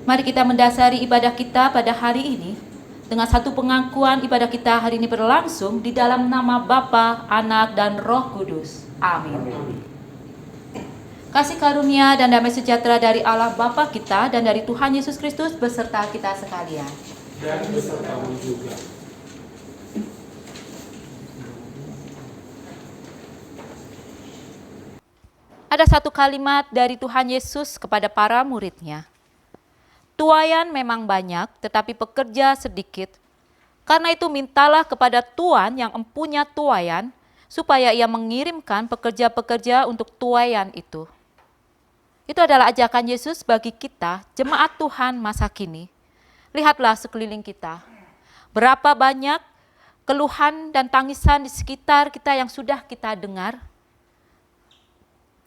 Mari kita mendasari ibadah kita pada hari ini dengan satu pengakuan. Ibadah kita hari ini berlangsung di dalam nama Bapa, Anak, dan Roh Kudus. Amin. Kasih karunia dan damai sejahtera dari Allah Bapa kita dan dari Tuhan Yesus Kristus beserta kita sekalian. Dan besertamu juga. Ada satu kalimat dari Tuhan Yesus kepada para murid-Nya. Tuaian memang banyak, tetapi pekerja sedikit. Karena itu mintalah kepada Tuan yang empunya tuaian, supaya ia mengirimkan pekerja-pekerja untuk tuaian itu. Itu adalah ajakan Yesus bagi kita, jemaat Tuhan masa kini. Lihatlah sekeliling kita. Berapa banyak keluhan dan tangisan di sekitar kita yang sudah kita dengar.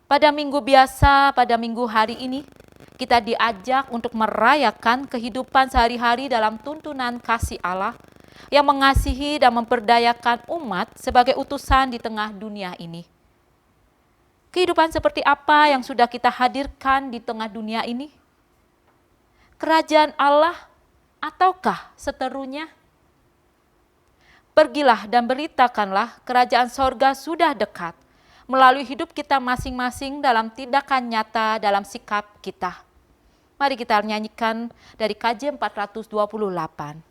Pada minggu biasa, pada minggu hari ini, kita diajak untuk merayakan kehidupan sehari-hari dalam tuntunan kasih Allah yang mengasihi dan memperdayakan umat sebagai utusan di tengah dunia ini. Kehidupan seperti apa yang sudah kita hadirkan di tengah dunia ini? Kerajaan Allah ataukah seterunya? Pergilah dan beritakanlah kerajaan sorga sudah dekat melalui hidup kita masing-masing dalam tindakan nyata dalam sikap kita. Mari kita nyanyikan dari KJ 428.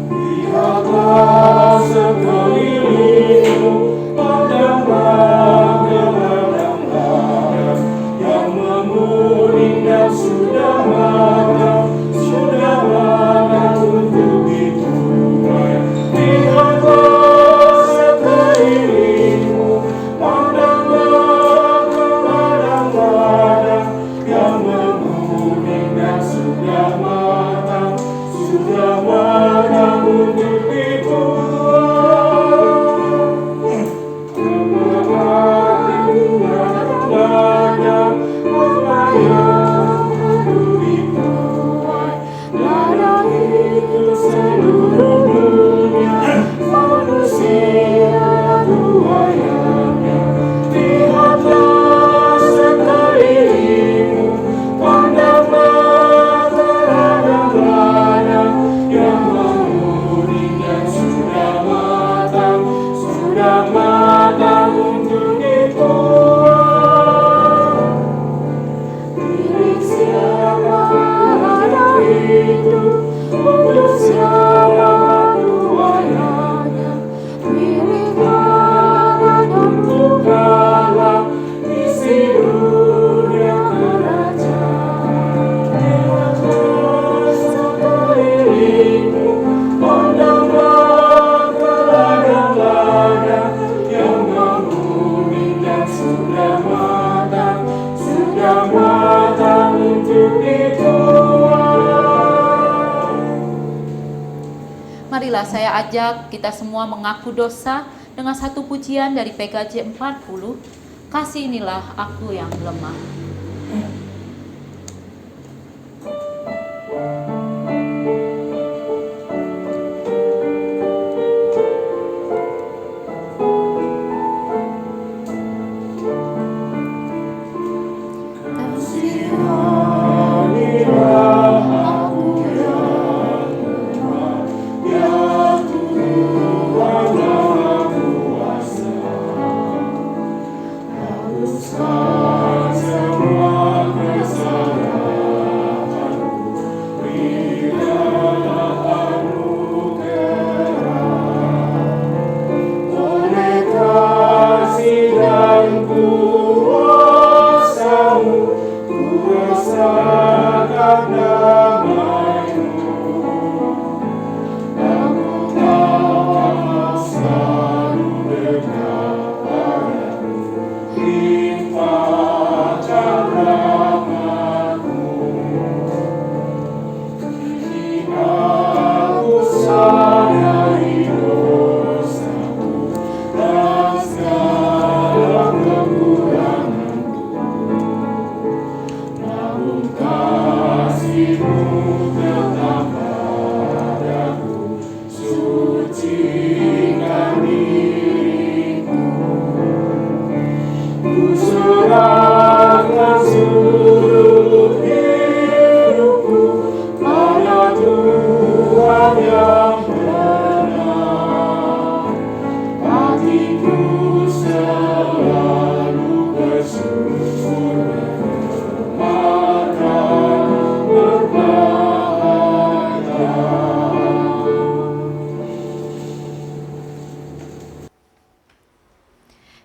Lihatlah sekelilingmu, pandanglah ke ladang-ladang yang menguning dan sudah matang untuk dituai. Lihatlah Marilah saya ajak kita semua mengaku dosa dengan satu pujian dari PKJ 40. Kasih inilah aku yang lemah.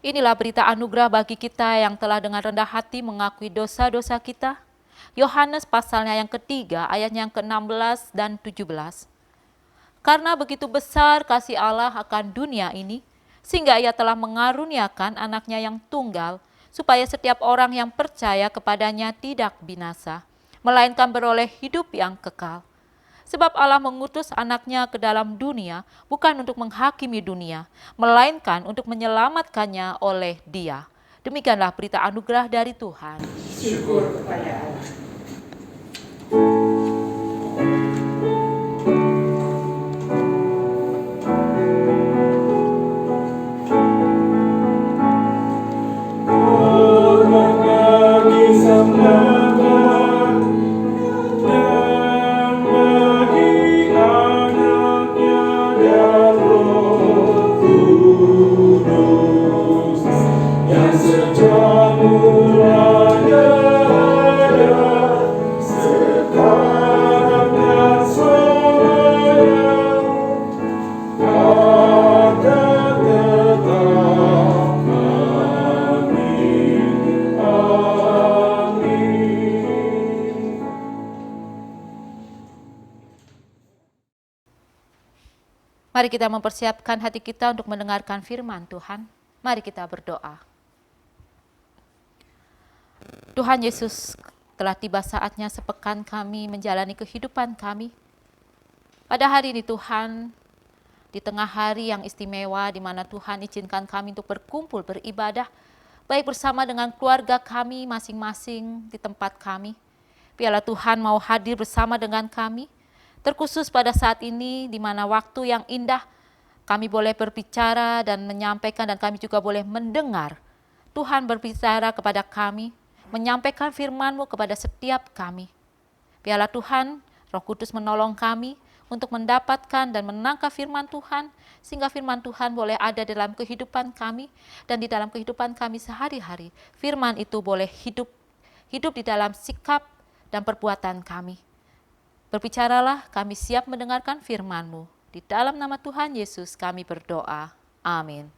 Inilah berita anugerah bagi kita yang telah dengan rendah hati mengakui dosa-dosa kita. Yohanes pasalnya yang ketiga, ayatnya yang ke-16 dan 17. Karena begitu besar kasih Allah akan dunia ini, sehingga ia telah mengaruniakan anaknya yang tunggal, supaya setiap orang yang percaya kepadanya tidak binasa, melainkan beroleh hidup yang kekal. Sebab Allah mengutus anaknya ke dalam dunia bukan untuk menghakimi dunia, melainkan untuk menyelamatkannya oleh Dia. Demikianlah berita anugerah dari Tuhan. Syukur kepada Allah. Mari kita mempersiapkan hati kita untuk mendengarkan firman Tuhan. Mari kita berdoa. Tuhan Yesus, telah tiba saatnya sepekan kami menjalani kehidupan kami. Pada hari ini Tuhan, di tengah hari yang istimewa di mana Tuhan izinkan kami untuk berkumpul beribadah, baik bersama dengan keluarga kami masing-masing di tempat kami. Biarlah Tuhan mau hadir bersama dengan kami, terkhusus pada saat ini di mana waktu yang indah kami boleh berbicara dan menyampaikan dan kami juga boleh mendengar. Tuhan berbicara kepada kami, menyampaikan firman-Mu kepada setiap kami. Biarlah Tuhan, Roh Kudus menolong kami untuk mendapatkan dan menangkap firman Tuhan, sehingga firman Tuhan boleh ada dalam kehidupan kami dan di dalam kehidupan kami sehari-hari. Firman itu boleh hidup di dalam sikap dan perbuatan kami. Berbicaralah, kami siap mendengarkan firman-Mu. Di dalam nama Tuhan Yesus kami berdoa. Amin.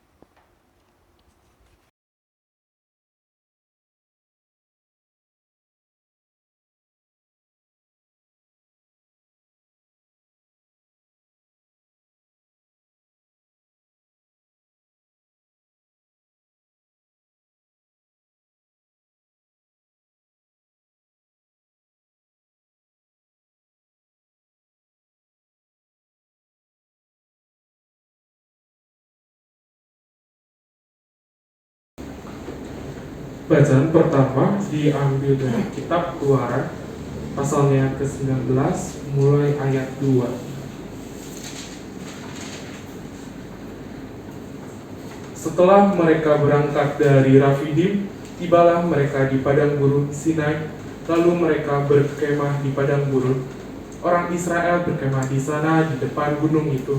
Bacaan pertama diambil dari kitab Keluaran pasalnya ke-19 mulai ayat 2. Setelah mereka berangkat dari Rafidim, tibalah mereka di padang gurun Sinai, lalu mereka berkemah di padang gurun. Orang Israel berkemah di sana di depan gunung itu.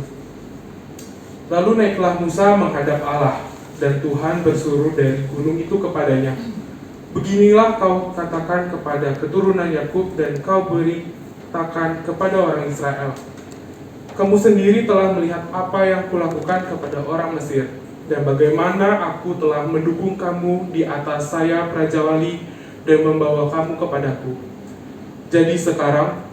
Lalu naiklah Musa menghadap Allah, dan Tuhan bersuruh dari gunung itu kepadanya, "Beginilah kau katakan kepada keturunan Yakub dan kau beritakan kepada orang Israel, kamu sendiri telah melihat apa yang kulakukan kepada orang Mesir, dan bagaimana aku telah mendukung kamu di atas sayap Raja Wali dan membawa kamu kepadaku. Jadi sekarang,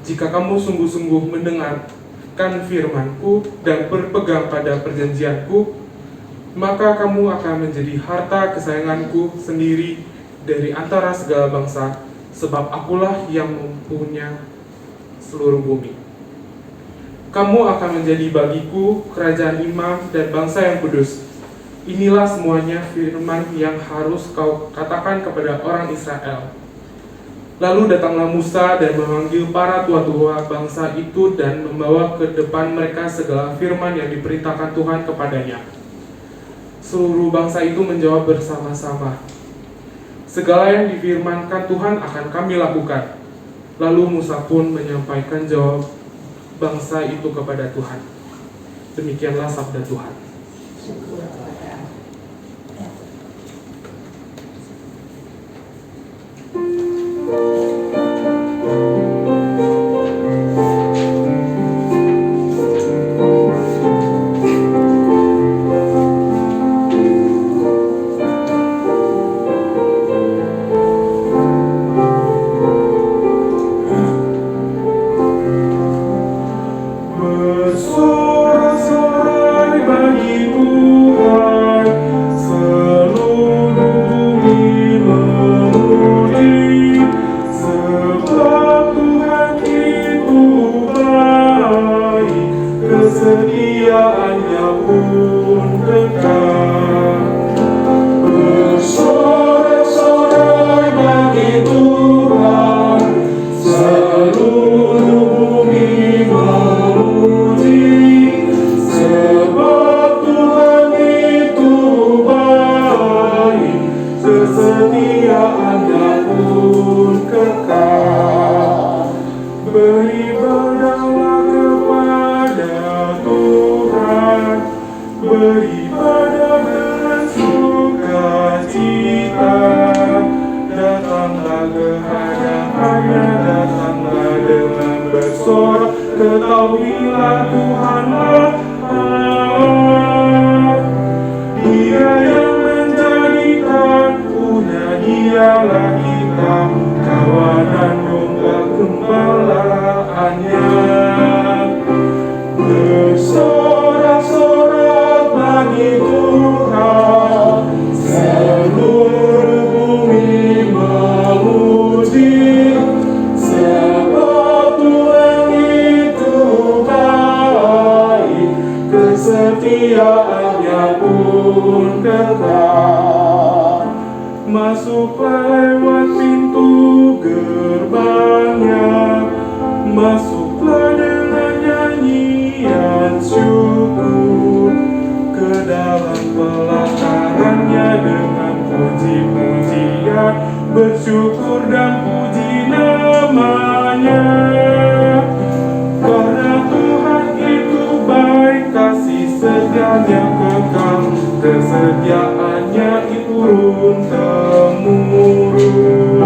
jika kamu sungguh-sungguh mendengarkan firman-Ku dan berpegang pada perjanjian-Ku, maka kamu akan menjadi harta kesayangan-Ku sendiri dari antara segala bangsa, sebab Akulah yang mempunyai seluruh bumi. Kamu akan menjadi bagiku kerajaan imam dan bangsa yang kudus. Inilah semuanya firman yang harus kau katakan kepada orang Israel." Lalu datanglah Musa dan memanggil para tua-tua bangsa itu dan membawa ke depan mereka segala firman yang diperintahkan Tuhan kepadanya. Seluruh bangsa itu menjawab bersama-sama, "Segala yang difirmankan Tuhan akan kami lakukan." Lalu Musa pun menyampaikan jawab bangsa itu kepada Tuhan. Demikianlah sabda Tuhan. Syukur kepada Allah. Bersorak-sorai bagi Tuhan, seluruh bumi memuji, sebab Tuhan itu baik, kesetiaannya pun kekal. Bersorak-sorai bagi Tuhan, seluruh bumi memuji, sebab Tuhan itu baik, kesetiaannya pun kekal. Beribadahlah kepada Tuhan, beribadah dengan sukacita, datanglah ke hadapannya, datanglah dengan bersorak, ketahuilah Tuhanlah Allah. Dia yang menjadikan punya, dialah kita, kawanan domba gembalaannya. Bersorak-sorak bagi Tuhan, seluruh bumi memuji, sebab Tuhan itu baik, kesetiaannya pun kekal. Masuklah lewat pintu gerbangnya, masuklah dengan nyanyian syukur, ke dalam pelatarannya dengan puji-pujian, bersyukur dan puji namanya. Karena Tuhan itu baik, kasih setianya kekal, kesetiaannya turun-temurun.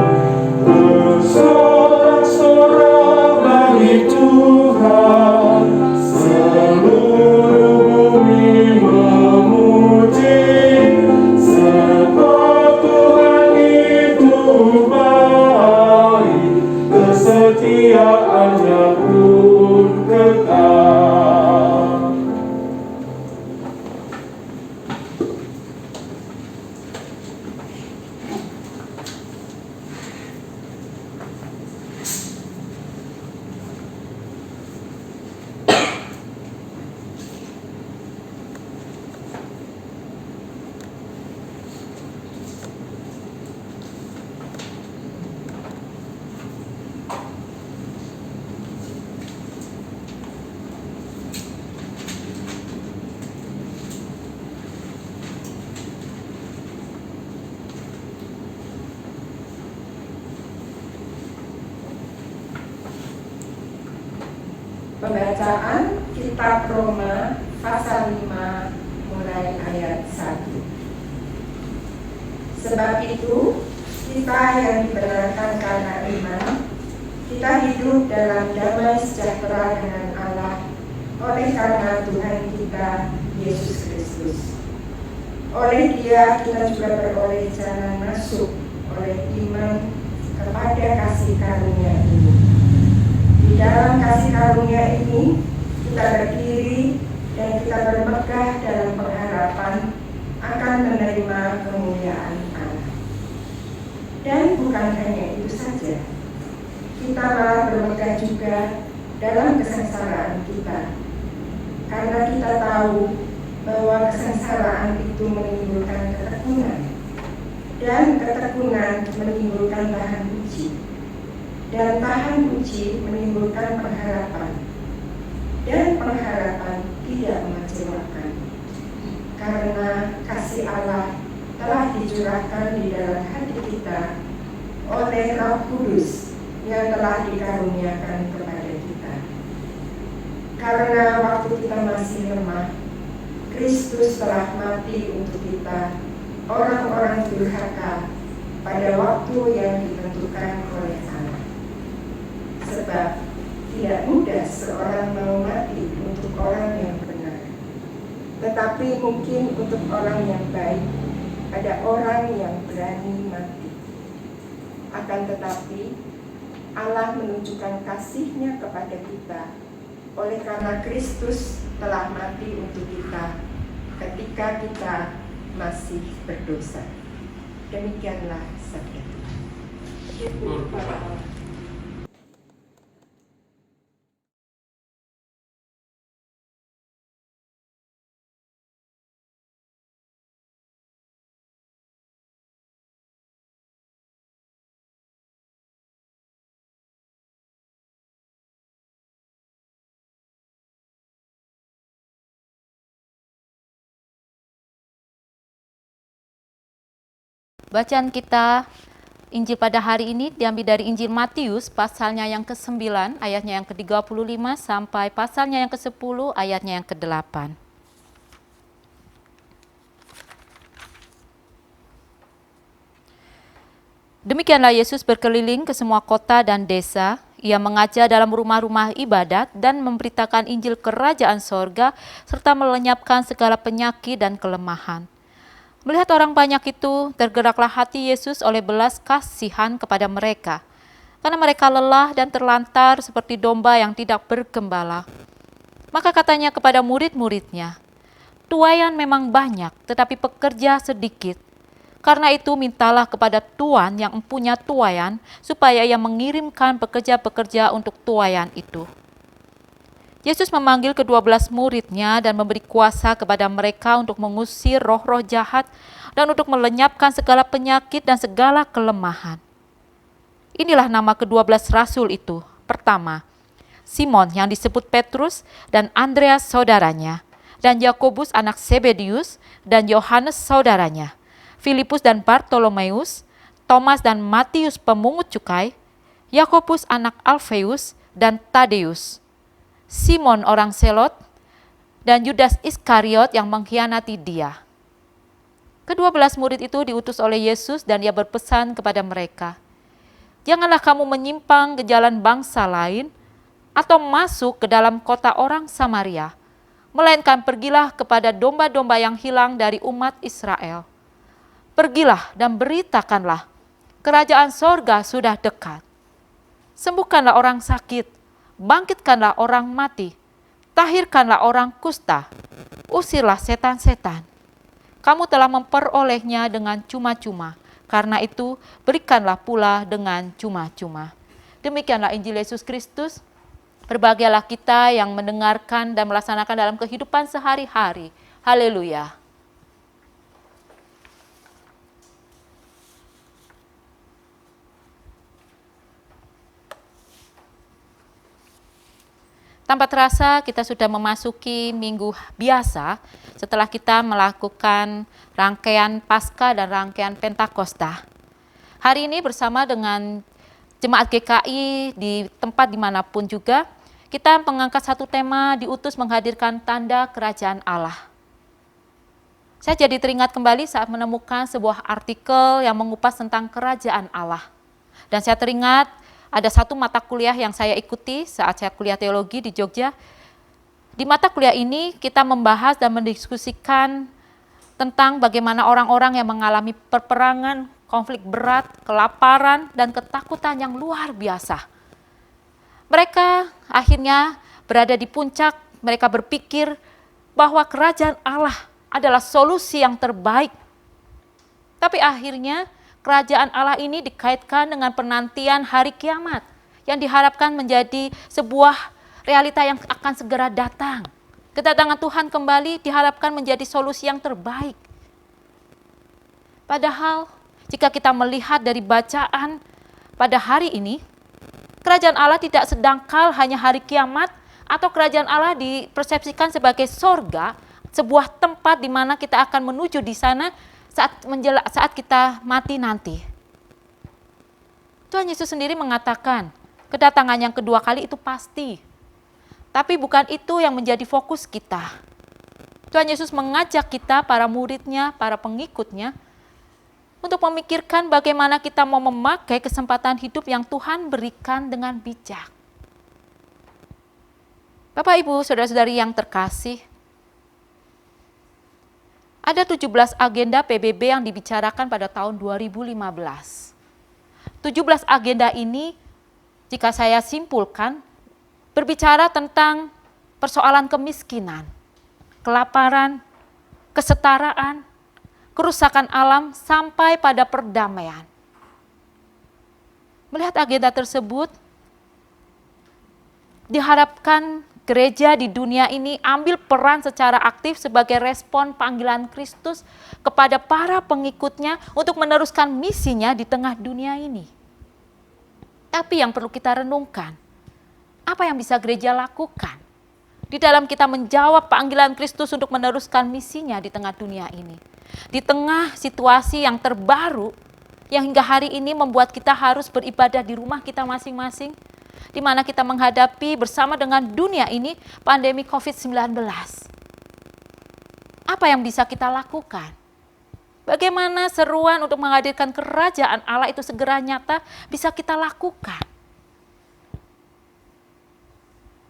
Bersorak-sorak bagi Tuhan, seluruh bumi memuji, sebab Tuhan itu baik, kesetiaannya pun kekal. Pembacaan Kitab Roma pasal 5 mulai ayat 1. Sebab itu, kita yang dibenarkan karena iman, kita hidup dalam damai sejahtera dengan Allah oleh karena Tuhan kita, Yesus Kristus. Oleh Dia kita juga beroleh jalan masuk oleh iman kepada kasih karunia ini. Di dalam kasih karunia ini, kita berdiri dan kita bermegah dalam pengharapan akan menerima kemuliaan Allah. Dan bukan hanya itu saja, kita malah bermegah juga dalam kesengsaraan kita. Karena kita tahu bahwa kesengsaraan itu menimbulkan ketekunan, dan ketekunan menimbulkan tahan uji, dan tahan uji menimbulkan pengharapan, dan pengharapan tidak mengecewakan, karena kasih Allah telah dicurahkan di dalam hati kita oleh Roh Kudus yang telah dikaruniakan kepada kita. Karena waktu kita masih lemah, Kristus telah mati untuk kita, orang-orang durhaka, pada waktu yang ditentukan oleh Allah. Sebab tidak mudah seorang mau mati untuk orang yang benar, tetapi mungkin untuk orang yang baik ada orang yang berani mati. Akan tetapi Allah menunjukkan kasih-Nya kepada kita oleh karena Kristus telah mati untuk kita ketika kita masih berdosa. Demikianlah sabda Tuhan. Bacaan kita Injil pada hari ini diambil dari Injil Matius pasalnya yang ke-9 ayatnya yang ke-35 sampai pasalnya yang ke-10 ayatnya yang ke-8. Demikianlah Yesus berkeliling ke semua kota dan desa. Ia mengajar dalam rumah-rumah ibadat dan memberitakan Injil kerajaan sorga serta melenyapkan segala penyakit dan kelemahan. Melihat orang banyak itu, tergeraklah hati Yesus oleh belas kasihan kepada mereka, karena mereka lelah dan terlantar seperti domba yang tidak bergembala. Maka katanya kepada murid-muridnya, "Tuaian memang banyak, tetapi pekerja sedikit. Karena itu mintalah kepada Tuan yang mempunyai tuaian, supaya ia mengirimkan pekerja-pekerja untuk tuaian itu." Yesus memanggil ke-12 muridnya dan memberi kuasa kepada mereka untuk mengusir roh-roh jahat dan untuk melenyapkan segala penyakit dan segala kelemahan. Inilah nama ke-12 rasul itu. Pertama, Simon yang disebut Petrus dan Andreas saudaranya, dan Yakobus anak Zebedius dan Yohanes saudaranya, Filipus dan Bartolomeus, Thomas dan Matius pemungut cukai, Yakobus anak Alfeus dan Tadeus, Simon orang Selot, dan Yudas Iskariot yang mengkhianati Dia. Ke-12 murid itu diutus oleh Yesus dan Ia berpesan kepada mereka, "Janganlah kamu menyimpang ke jalan bangsa lain atau masuk ke dalam kota orang Samaria, melainkan pergilah kepada domba-domba yang hilang dari umat Israel. Pergilah dan beritakanlah, kerajaan sorga sudah dekat. Sembuhkanlah orang sakit, bangkitkanlah orang mati, tahirkanlah orang kusta, usirlah setan-setan. Kamu telah memperolehnya dengan cuma-cuma, karena itu berikanlah pula dengan cuma-cuma." Demikianlah Injil Yesus Kristus. Berbahagialah kita yang mendengarkan dan melaksanakan dalam kehidupan sehari-hari. Haleluya. Tanpa terasa kita sudah memasuki minggu biasa setelah kita melakukan rangkaian Paskah dan rangkaian Pentakosta. Hari ini bersama dengan Jemaat GKI di tempat dimanapun juga, kita mengangkat satu tema diutus menghadirkan tanda kerajaan Allah. Saya jadi teringat kembali saat menemukan sebuah artikel yang mengupas tentang kerajaan Allah. Dan saya teringat ada satu mata kuliah yang saya ikuti saat saya kuliah teologi di Jogja. Di mata kuliah ini kita membahas dan mendiskusikan tentang bagaimana orang-orang yang mengalami peperangan, konflik berat, kelaparan, dan ketakutan yang luar biasa. Mereka akhirnya berada di puncak, mereka berpikir bahwa kerajaan Allah adalah solusi yang terbaik. Tapi akhirnya kerajaan Allah ini dikaitkan dengan penantian hari kiamat yang diharapkan menjadi sebuah realita yang akan segera datang. Kedatangan Tuhan kembali diharapkan menjadi solusi yang terbaik. Padahal jika kita melihat dari bacaan pada hari ini, kerajaan Allah tidak sedangkal hanya hari kiamat atau kerajaan Allah dipersepsikan sebagai sorga, sebuah tempat di mana kita akan menuju di sana saat kita mati nanti. Tuhan Yesus sendiri mengatakan, kedatangan yang kedua kali itu pasti. Tapi bukan itu yang menjadi fokus kita. Tuhan Yesus mengajak kita, para muridnya, para pengikutnya, untuk memikirkan bagaimana kita mau memakai kesempatan hidup yang Tuhan berikan dengan bijak. Bapak, Ibu, saudara-saudari yang terkasih, ada 17 agenda PBB yang dibicarakan pada tahun 2015. 17 agenda ini, jika saya simpulkan, berbicara tentang persoalan kemiskinan, kelaparan, kesetaraan, kerusakan alam sampai pada perdamaian. Melihat agenda tersebut, diharapkan gereja di dunia ini ambil peran secara aktif sebagai respon panggilan Kristus kepada para pengikutnya untuk meneruskan misinya di tengah dunia ini. Tapi yang perlu kita renungkan, apa yang bisa gereja lakukan di dalam kita menjawab panggilan Kristus untuk meneruskan misinya di tengah dunia ini? Di tengah situasi yang terbaru yang hingga hari ini membuat kita harus beribadah di rumah kita masing-masing, di mana kita menghadapi bersama dengan dunia ini pandemi COVID-19. Apa yang bisa kita lakukan? Bagaimana seruan untuk menghadirkan kerajaan Allah itu segera nyata bisa kita lakukan?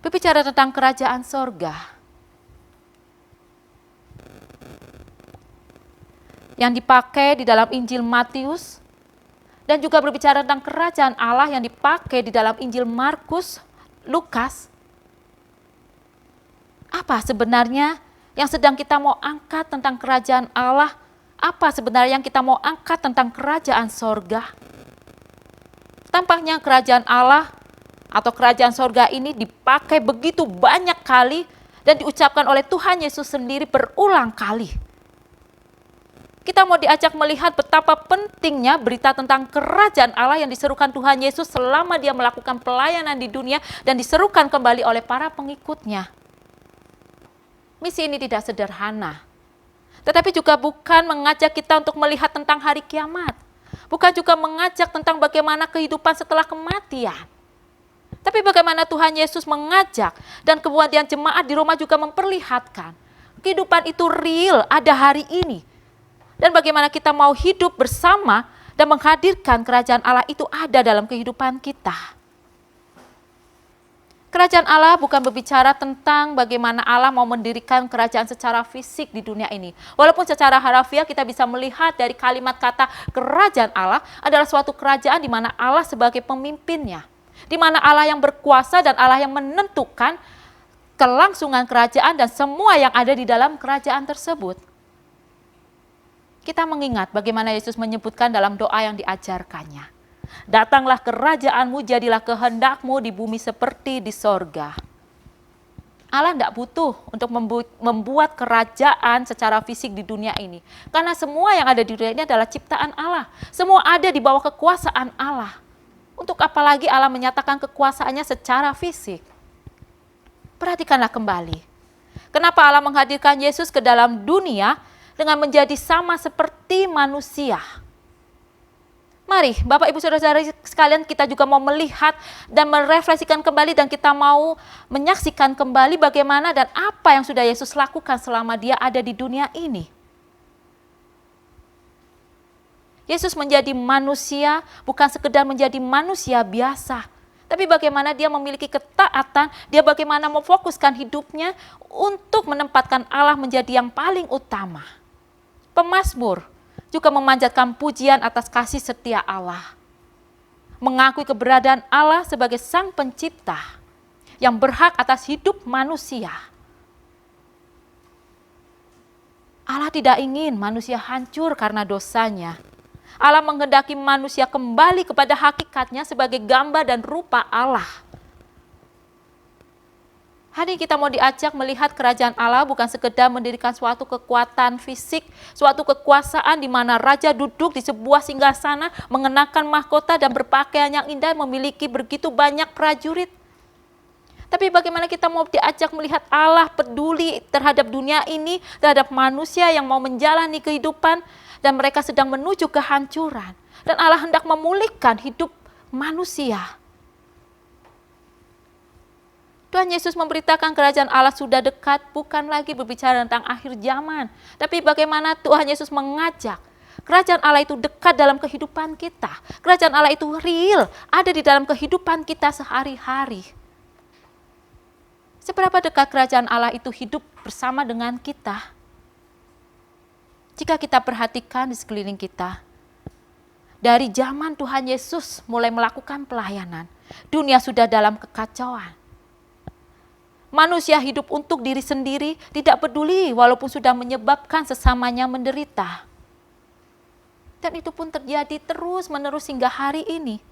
Berbicara tentang kerajaan sorga, yang dipakai di dalam Injil Matius, dan juga berbicara tentang kerajaan Allah yang dipakai di dalam Injil Markus, Lukas. Apa sebenarnya yang sedang kita mau angkat tentang kerajaan Allah? Apa sebenarnya yang kita mau angkat tentang kerajaan sorga? Tampaknya kerajaan Allah atau kerajaan sorga ini dipakai begitu banyak kali dan diucapkan oleh Tuhan Yesus sendiri berulang kali. Kita mau diajak melihat betapa pentingnya berita tentang kerajaan Allah yang diserukan Tuhan Yesus selama dia melakukan pelayanan di dunia dan diserukan kembali oleh para pengikutnya. Misi ini tidak sederhana, tetapi juga bukan mengajak kita untuk melihat tentang hari kiamat, bukan juga mengajak tentang bagaimana kehidupan setelah kematian. Tapi bagaimana Tuhan Yesus mengajak dan kemudian jemaat di Roma juga memperlihatkan kehidupan itu real, ada hari ini. Dan bagaimana kita mau hidup bersama dan menghadirkan kerajaan Allah itu ada dalam kehidupan kita. Kerajaan Allah bukan berbicara tentang bagaimana Allah mau mendirikan kerajaan secara fisik di dunia ini. Walaupun secara harafiah kita bisa melihat dari kalimat kata kerajaan Allah adalah suatu kerajaan di mana Allah sebagai pemimpinnya. Di mana Allah yang berkuasa dan Allah yang menentukan kelangsungan kerajaan dan semua yang ada di dalam kerajaan tersebut. Kita mengingat bagaimana Yesus menyebutkan dalam doa yang diajarkannya. Datanglah kerajaanmu, jadilah kehendakmu di bumi seperti di sorga. Allah tidak butuh untuk membuat kerajaan secara fisik di dunia ini. Karena semua yang ada di dunia ini adalah ciptaan Allah. Semua ada di bawah kekuasaan Allah. Untuk apalagi Allah menyatakan kekuasaannya secara fisik. Perhatikanlah kembali. Kenapa Allah menghadirkan Yesus ke dalam dunia dengan menjadi sama seperti manusia. Mari Bapak Ibu Saudara sekalian, kita juga mau melihat dan merefleksikan kembali, dan kita mau menyaksikan kembali bagaimana dan apa yang sudah Yesus lakukan selama dia ada di dunia ini. Yesus menjadi manusia bukan sekedar menjadi manusia biasa, tapi bagaimana dia memiliki ketaatan, dia bagaimana memfokuskan hidupnya untuk menempatkan Allah menjadi yang paling utama. Pemazmur juga memanjatkan pujian atas kasih setia Allah, mengakui keberadaan Allah sebagai Sang Pencipta yang berhak atas hidup manusia. Allah tidak ingin manusia hancur karena dosanya. Allah menghendaki manusia kembali kepada hakikatnya sebagai gambar dan rupa Allah. Hari ini kita mau diajak melihat kerajaan Allah bukan sekedar mendirikan suatu kekuatan fisik, suatu kekuasaan di mana raja duduk di sebuah singgasana, mengenakan mahkota dan berpakaian yang indah, memiliki begitu banyak prajurit. Tapi bagaimana kita mau diajak melihat Allah peduli terhadap dunia ini, terhadap manusia yang mau menjalani kehidupan, dan mereka sedang menuju kehancuran. Dan Allah hendak memulihkan hidup manusia. Tuhan Yesus memberitakan kerajaan Allah sudah dekat, bukan lagi berbicara tentang akhir zaman. Tapi bagaimana Tuhan Yesus mengajak kerajaan Allah itu dekat dalam kehidupan kita. Kerajaan Allah itu real, ada di dalam kehidupan kita sehari-hari. Seberapa dekat kerajaan Allah itu hidup bersama dengan kita? Jika kita perhatikan di sekeliling kita, dari zaman Tuhan Yesus mulai melakukan pelayanan, dunia sudah dalam kekacauan. Manusia hidup untuk diri sendiri, tidak peduli walaupun sudah menyebabkan sesamanya menderita. Dan itu pun terjadi terus-menerus hingga hari ini.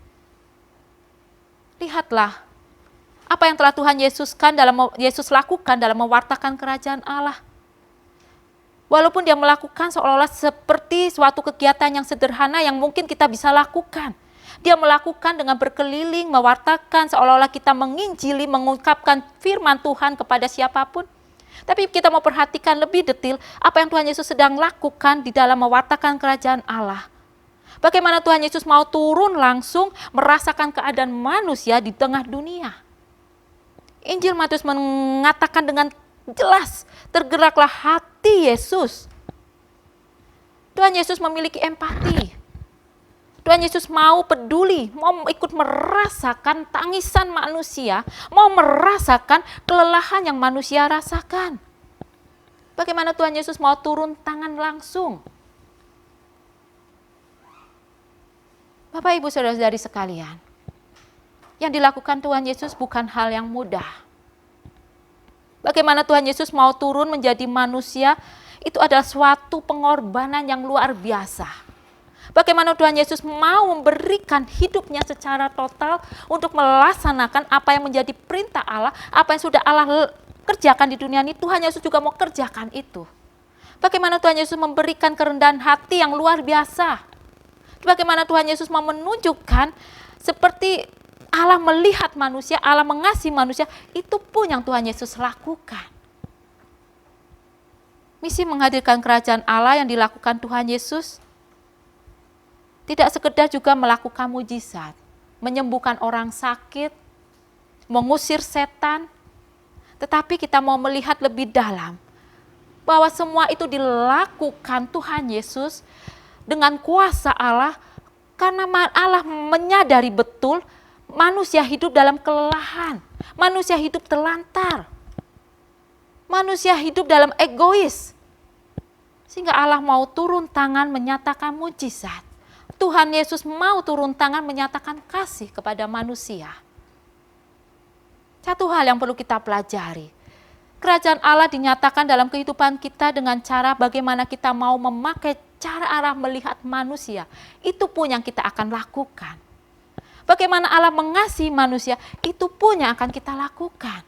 Lihatlah apa yang telah Tuhan Yesus lakukan dalam mewartakan kerajaan Allah. Walaupun dia melakukan seolah-olah seperti suatu kegiatan yang sederhana yang mungkin kita bisa lakukan. Dia melakukan dengan berkeliling, mewartakan, seolah-olah kita menginjili, mengungkapkan firman Tuhan kepada siapapun. Tapi kita mau perhatikan lebih detail apa yang Tuhan Yesus sedang lakukan di dalam mewartakan kerajaan Allah. Bagaimana Tuhan Yesus mau turun langsung merasakan keadaan manusia di tengah dunia. Injil Matius mengatakan dengan jelas, tergeraklah hati Yesus. Tuhan Yesus memiliki empati. Tuhan Yesus mau peduli, mau ikut merasakan tangisan manusia, mau merasakan kelelahan yang manusia rasakan. Bagaimana Tuhan Yesus mau turun tangan langsung? Bapak Ibu Saudara-saudari sekalian, yang dilakukan Tuhan Yesus bukan hal yang mudah. Bagaimana Tuhan Yesus mau turun menjadi manusia, itu adalah suatu pengorbanan yang luar biasa. Bagaimana Tuhan Yesus mau memberikan hidupnya secara total untuk melaksanakan apa yang menjadi perintah Allah, apa yang sudah Allah kerjakan di dunia ini, Tuhan Yesus juga mau kerjakan itu. Bagaimana Tuhan Yesus memberikan kerendahan hati yang luar biasa. Bagaimana Tuhan Yesus mau menunjukkan seperti Allah melihat manusia, Allah mengasihi manusia, itu pun yang Tuhan Yesus lakukan. Misi menghadirkan kerajaan Allah yang dilakukan Tuhan Yesus tidak sekedar juga melakukan mujizat, menyembuhkan orang sakit, mengusir setan, tetapi kita mau melihat lebih dalam bahwa semua itu dilakukan Tuhan Yesus dengan kuasa Allah, karena Allah menyadari betul manusia hidup dalam kelelahan, manusia hidup terlantar, manusia hidup dalam egois, sehingga Allah mau turun tangan menyatakan mujizat. Tuhan Yesus mau turun tangan menyatakan kasih kepada manusia. Satu hal yang perlu kita pelajari, kerajaan Allah dinyatakan dalam kehidupan kita dengan cara bagaimana kita mau memakai cara Allah melihat manusia. Itu pun yang kita akan lakukan. Bagaimana Allah mengasihi manusia, itu pun yang akan kita lakukan.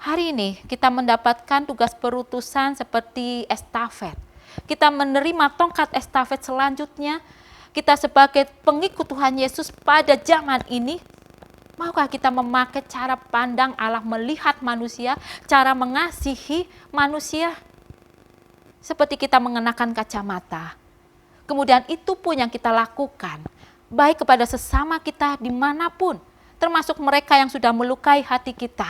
Hari ini kita mendapatkan tugas perutusan seperti estafet. Kita menerima tongkat estafet selanjutnya. Kita sebagai pengikut Tuhan Yesus pada zaman ini, maukah kita memakai cara pandang Allah melihat manusia, cara mengasihi manusia? Seperti kita mengenakan kacamata. Kemudian itu pun yang kita lakukan, baik kepada sesama kita dimanapun, termasuk mereka yang sudah melukai hati kita.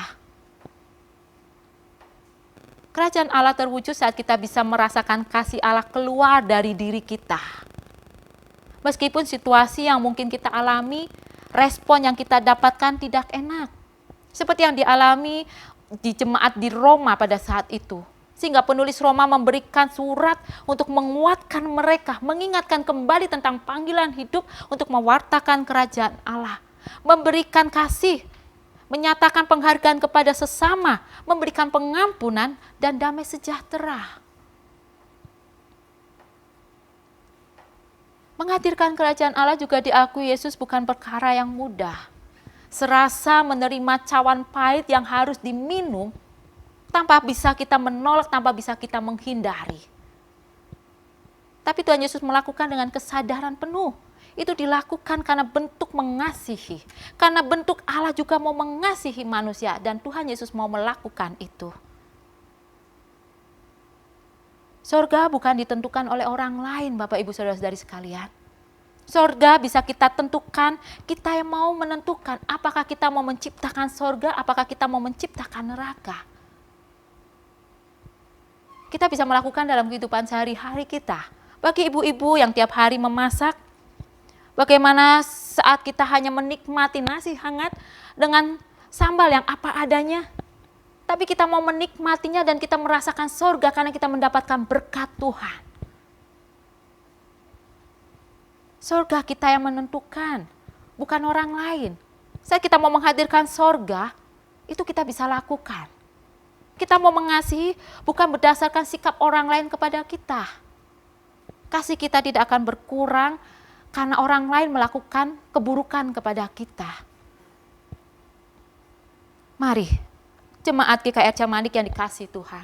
Kerajaan Allah terwujud saat kita bisa merasakan kasih Allah keluar dari diri kita. Meskipun situasi yang mungkin kita alami, respon yang kita dapatkan tidak enak. Seperti yang dialami di jemaat di Roma pada saat itu. Sehingga penulis Roma memberikan surat untuk menguatkan mereka, mengingatkan kembali tentang panggilan hidup untuk mewartakan kerajaan Allah. Memberikan kasih, menyatakan penghargaan kepada sesama, memberikan pengampunan dan damai sejahtera. Menghadirkan kerajaan Allah juga diakui Yesus bukan perkara yang mudah. Serasa menerima cawan pahit yang harus diminum, tanpa bisa kita menolak, tanpa bisa kita menghindari. Tapi Tuhan Yesus melakukan dengan kesadaran penuh. Itu dilakukan karena bentuk mengasihi. Karena bentuk Allah juga mau mengasihi manusia dan Tuhan Yesus mau melakukan itu. Sorga bukan ditentukan oleh orang lain, Bapak Ibu Saudara-saudari sekalian. Sorga bisa kita tentukan, kita yang mau menentukan apakah kita mau menciptakan sorga, apakah kita mau menciptakan neraka. Kita bisa melakukan dalam kehidupan sehari-hari kita. Bagi ibu-ibu yang tiap hari memasak, bagaimana saat kita hanya menikmati nasi hangat dengan sambal yang apa adanya, tapi kita mau menikmatinya dan kita merasakan sorga karena kita mendapatkan berkat Tuhan. Sorga kita yang menentukan, bukan orang lain. Saat kita mau menghadirkan sorga, itu kita bisa lakukan. Kita mau mengasihi bukan berdasarkan sikap orang lain kepada kita. Kasih kita tidak akan berkurang karena orang lain melakukan keburukan kepada kita. Mari, jemaat GKR Camanik yang dikasihi Tuhan.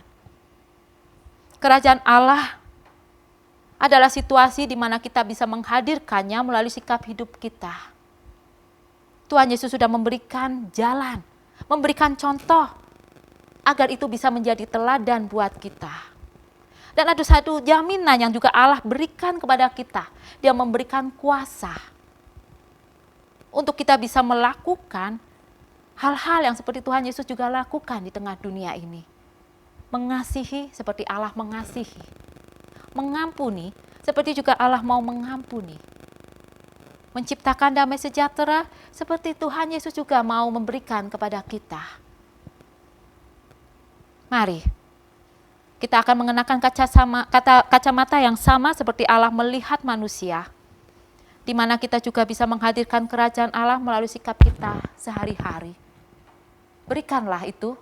Kerajaan Allah adalah situasi di mana kita bisa menghadirkannya melalui sikap hidup kita. Tuhan Yesus sudah memberikan jalan, memberikan contoh, agar itu bisa menjadi teladan buat kita. Dan ada satu jaminan yang juga Allah berikan kepada kita. Dia memberikan kuasa untuk kita bisa melakukan hal-hal yang seperti Tuhan Yesus juga lakukan di tengah dunia ini. Mengasihi seperti Allah mengasihi. Mengampuni seperti juga Allah mau mengampuni. Menciptakan damai sejahtera seperti Tuhan Yesus juga mau memberikan kepada kita. Mari, kita akan mengenakan kacamata yang sama seperti Allah melihat manusia, di mana kita juga bisa menghadirkan kerajaan Allah melalui sikap kita sehari-hari. Berikanlah itu,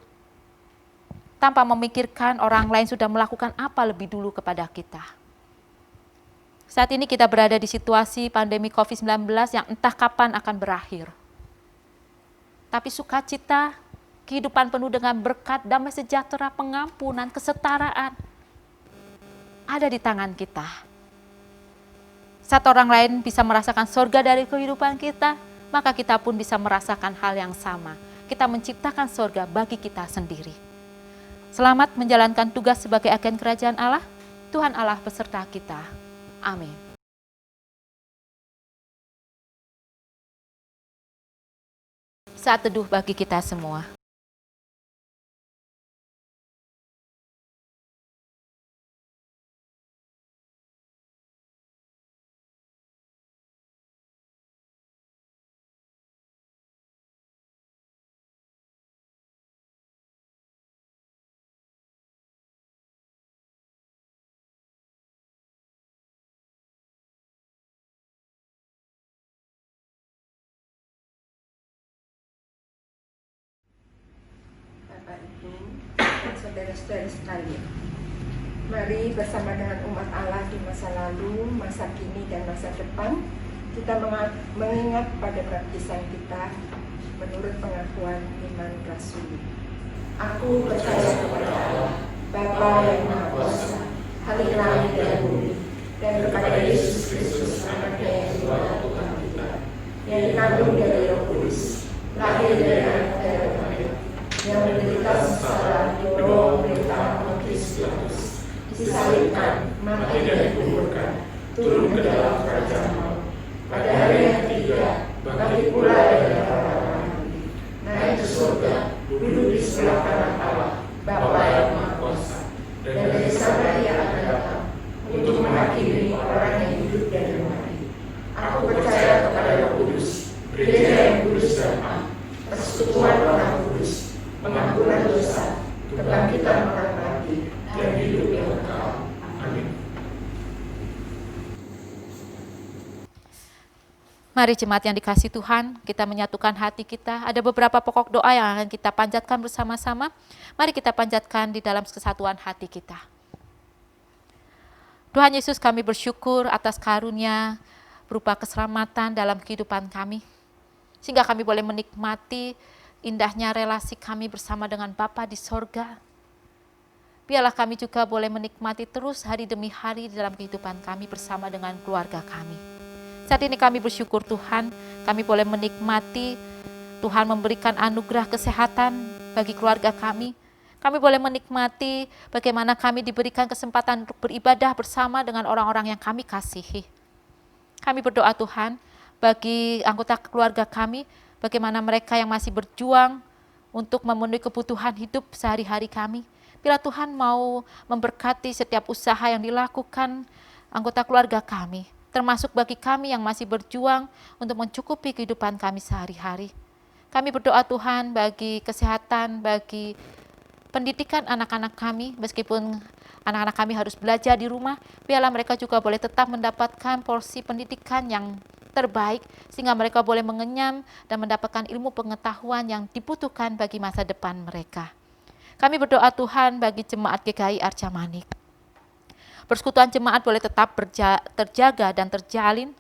tanpa memikirkan orang lain sudah melakukan apa lebih dulu kepada kita. Saat ini kita berada di situasi pandemi COVID-19 yang entah kapan akan berakhir. Tapi sukacita, kehidupan penuh dengan berkat, damai sejahtera, pengampunan, kesetaraan ada di tangan kita. Saat orang lain bisa merasakan sorga dari kehidupan kita, maka kita pun bisa merasakan hal yang sama. Kita menciptakan sorga bagi kita sendiri. Selamat menjalankan tugas sebagai agen kerajaan Allah. Tuhan Allah beserta kita. Amin. Saat teduh bagi kita semua. Bapak Ibu dan saudara-saudari sekalian, mari bersama dengan umat Allah di masa lalu, masa kini, dan masa depan, kita mengingat pada baptisan kita menurut pengakuan iman rasuli. Aku percaya kepada Allah, Bapa yang Maha Kuasa, Halik langit dan bumi, dan kepada Yesus Kristus, anaknya yang Tuhan Tuhan kita, yang dikandung dari Roh Kudus, lahir dari anak darah Maria, yang menderita sengsara di bawah pemerintahan Pontius Pilatus, disalibkan, mati dan dikuburkan, turun ke persekutuan orang kudus, pengampunan dosa, kebangkitan orang mati, dan hidup yang kekal. Amin. Mari jemaat yang dikasihi Tuhan, kita menyatukan hati kita. Ada beberapa pokok doa yang akan kita panjatkan bersama-sama. Mari kita panjatkan di dalam kesatuan hati kita. Tuhan Yesus, kami bersyukur atas karunia berupa keselamatan dalam kehidupan kami. Sehingga kami boleh menikmati indahnya relasi kami bersama dengan Bapa di sorga. Biarlah kami juga boleh menikmati terus hari demi hari dalam kehidupan kami bersama dengan keluarga kami. Saat ini kami bersyukur Tuhan, kami boleh menikmati Tuhan memberikan anugerah kesehatan bagi keluarga kami. Kami boleh menikmati bagaimana kami diberikan kesempatan untuk beribadah bersama dengan orang-orang yang kami kasihi. Kami berdoa Tuhan bagi anggota keluarga kami, bagaimana mereka yang masih berjuang untuk memenuhi kebutuhan hidup sehari-hari kami. Bila Tuhan mau memberkati setiap usaha yang dilakukan anggota keluarga kami, termasuk bagi kami yang masih berjuang untuk mencukupi kehidupan kami sehari-hari. Kami berdoa Tuhan bagi kesehatan, bagi pendidikan anak-anak kami, meskipun anak-anak kami harus belajar di rumah, biarlah mereka juga boleh tetap mendapatkan porsi pendidikan yang terbaik, sehingga mereka boleh mengenyam dan mendapatkan ilmu pengetahuan yang dibutuhkan bagi masa depan mereka. Kami berdoa Tuhan bagi jemaat GKI Arca Manik. Persekutuan jemaat boleh tetap terjaga dan terjalin.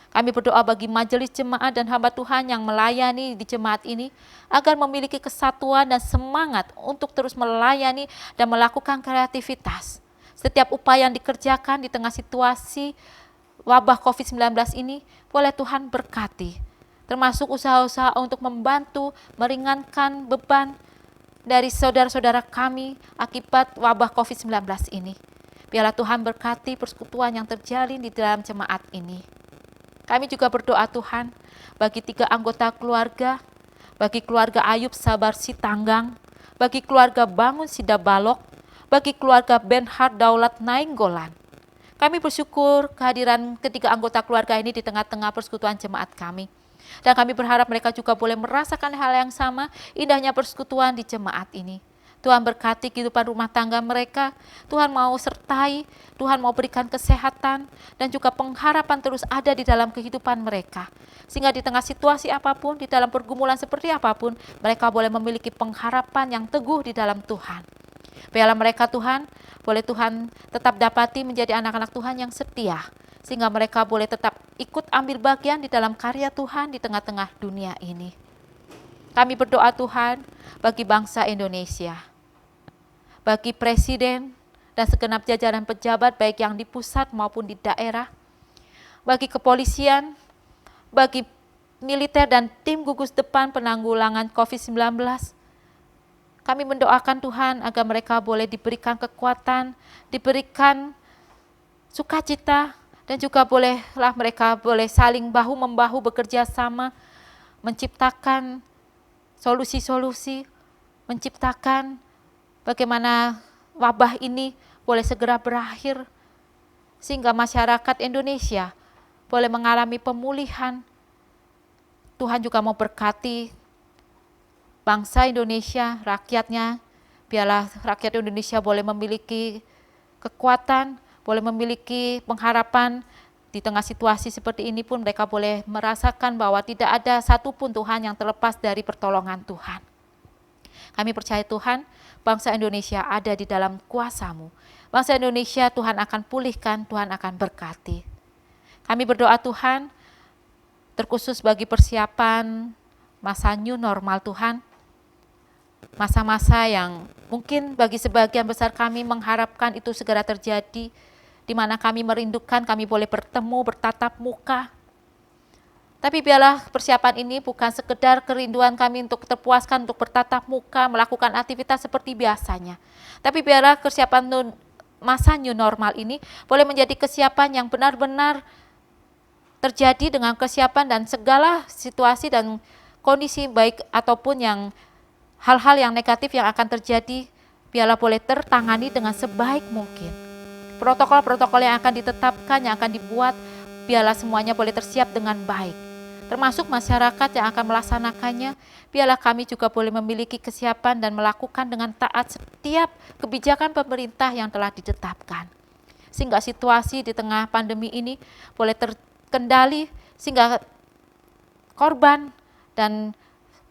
Kami berdoa bagi majelis jemaat dan hamba Tuhan yang melayani di jemaat ini, agar memiliki kesatuan dan semangat untuk terus melayani dan melakukan kreativitas. Setiap upaya yang dikerjakan di tengah situasi wabah COVID-19 ini, boleh Tuhan berkati. Termasuk usaha-usaha untuk membantu meringankan beban dari saudara-saudara kami akibat wabah COVID-19 ini. Biarlah Tuhan berkati persekutuan yang terjalin di dalam jemaat ini. Kami juga berdoa Tuhan bagi 3 anggota keluarga, bagi keluarga Ayub Sabar Sitanggang, bagi keluarga Bangun Sidabalok, bagi keluarga Benhard Daulat Nainggolan. Kami bersyukur kehadiran ketiga anggota keluarga ini di tengah-tengah persekutuan jemaat kami. Dan kami berharap mereka juga boleh merasakan hal yang sama, indahnya persekutuan di jemaat ini. Tuhan berkati kehidupan rumah tangga mereka, Tuhan mau sertai, Tuhan mau berikan kesehatan, dan juga pengharapan terus ada di dalam kehidupan mereka. Sehingga di tengah situasi apapun, di dalam pergumulan seperti apapun, mereka boleh memiliki pengharapan yang teguh di dalam Tuhan. Biarlah mereka Tuhan, boleh Tuhan tetap dapati menjadi anak-anak Tuhan yang setia, sehingga mereka boleh tetap ikut ambil bagian di dalam karya Tuhan di tengah-tengah dunia ini. Kami berdoa Tuhan bagi bangsa Indonesia, bagi presiden dan segenap jajaran pejabat baik yang di pusat maupun di daerah, bagi kepolisian, bagi militer dan tim gugus depan penanggulangan COVID-19. Kami mendoakan Tuhan agar mereka boleh diberikan kekuatan, diberikan sukacita, dan juga bolehlah mereka boleh saling bahu-membahu bekerja sama, menciptakan solusi-solusi, menciptakan bagaimana wabah ini boleh segera berakhir, sehingga masyarakat Indonesia boleh mengalami pemulihan. Tuhan juga mau berkati bangsa Indonesia, rakyatnya. Biarlah rakyat Indonesia boleh memiliki kekuatan, boleh memiliki pengharapan. Di tengah situasi seperti ini pun mereka boleh merasakan bahwa tidak ada satupun Tuhan yang terlepas dari pertolongan Tuhan. Kami percaya Tuhan, bangsa Indonesia ada di dalam kuasa-Mu. Bangsa Indonesia Tuhan akan pulihkan, Tuhan akan berkati. Kami berdoa Tuhan, terkhusus bagi persiapan masa new normal Tuhan. Masa-masa yang mungkin bagi sebagian besar kami mengharapkan itu segera terjadi, di mana kami merindukan kami boleh bertemu, bertatap muka. Tapi biarlah persiapan ini bukan sekedar kerinduan kami untuk terpuaskan, untuk bertatap muka, melakukan aktivitas seperti biasanya. Tapi biarlah persiapan masa new normal ini boleh menjadi kesiapan yang benar-benar terjadi dengan kesiapan dan segala situasi dan kondisi baik ataupun yang hal-hal yang negatif yang akan terjadi, biarlah boleh tertangani dengan sebaik mungkin. Protokol-protokol yang akan ditetapkan, yang akan dibuat, biarlah semuanya boleh tersiap dengan baik. termasuk masyarakat yang akan melaksanakannya. Biarlah kami juga boleh memiliki kesiapan dan melakukan dengan taat setiap kebijakan pemerintah yang telah ditetapkan. Sehingga situasi di tengah pandemi ini boleh terkendali, sehingga korban dan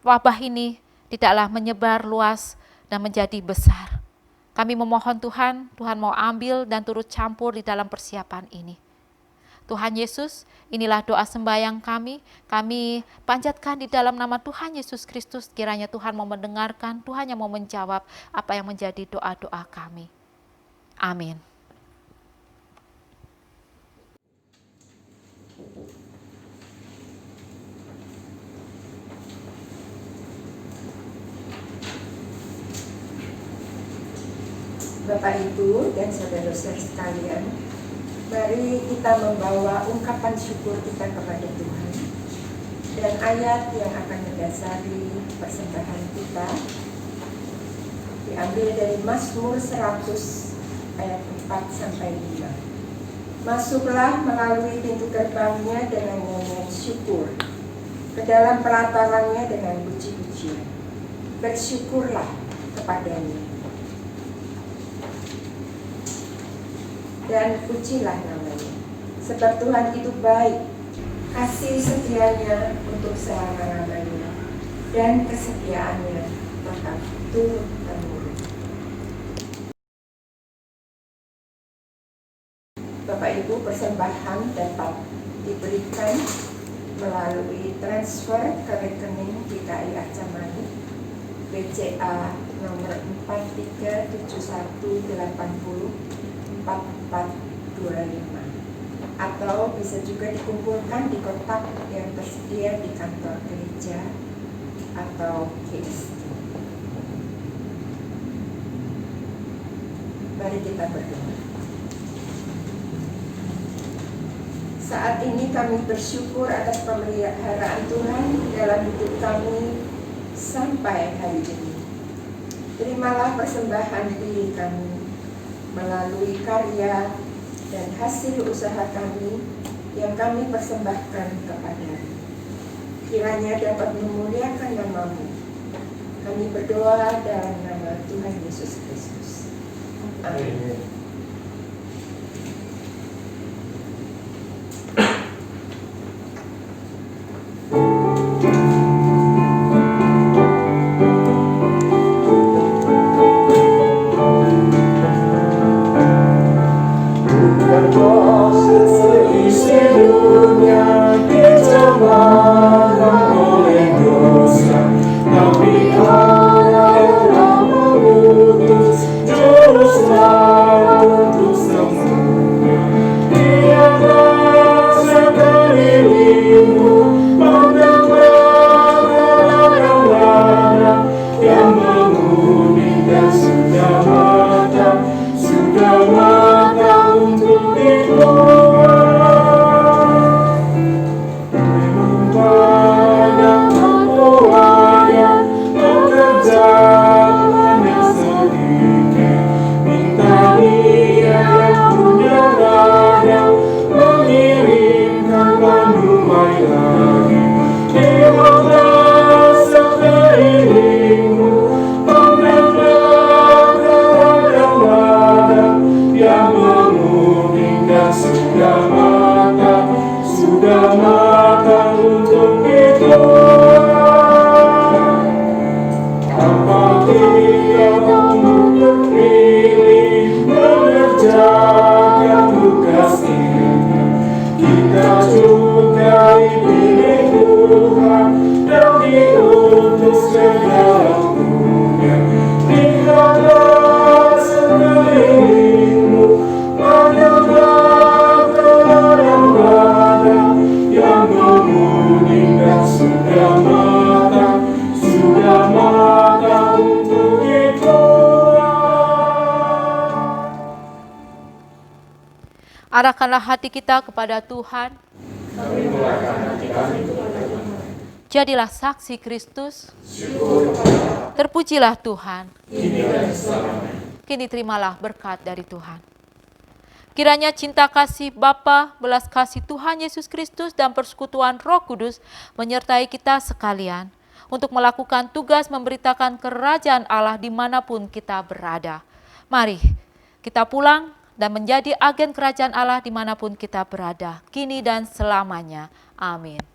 wabah ini tidaklah menyebar luas dan menjadi besar. Kami memohon Tuhan mau ambil dan turut campur di dalam persiapan ini. Tuhan Yesus, inilah doa sembahyang kami panjatkan di dalam nama Tuhan Yesus Kristus. Kiranya Tuhan mau mendengarkan, Tuhan yang mau menjawab apa yang menjadi doa-doa kami. Amin. Bapak Ibu dan saudara-saudara sekalian, mari kita membawa ungkapan syukur kita kepada Tuhan. Dan ayat yang akan mendasari persembahan kita diambil dari Mazmur 100 ayat 4-5. Masuklah melalui pintu gerbangnya dengan nyanyian syukur, ke dalam pelatarannya dengan puji-pujian. Bersyukurlah kepadanya dan pujilah namanya, sebab Tuhan itu baik, kasih setianya untuk selama-lamanya, dan kesetiaannya tetap turun-temurun. Bapak Ibu, persembahan dapat diberikan melalui transfer ke rekening GKI Acamani, BCA nomor 4371804425, atau bisa juga dikumpulkan di kotak yang tersedia di kantor gereja atau KST. Mari kita berdoa. Saat ini kami bersyukur atas pemeliharaan Tuhan dalam hidup kami sampai hari ini. Terimalah persembahan diri kami melalui karya dan hasil usaha kami yang kami persembahkan kepadamu. Kiranya dapat memuliakan nama-Mu. Kami berdoa dalam nama Tuhan Yesus Kristus. Amin. Arahkanlah hati kita kepada Tuhan. Jadilah saksi Kristus. Terpujilah Tuhan. Kini terimalah berkat dari Tuhan. Kiranya cinta kasih Bapa, belas kasih Tuhan Yesus Kristus, dan persekutuan Roh Kudus menyertai kita sekalian untuk melakukan tugas memberitakan kerajaan Allah dimanapun kita berada. Mari kita pulang dan menjadi agen kerajaan Allah dimanapun kita berada, kini dan selamanya. Amin.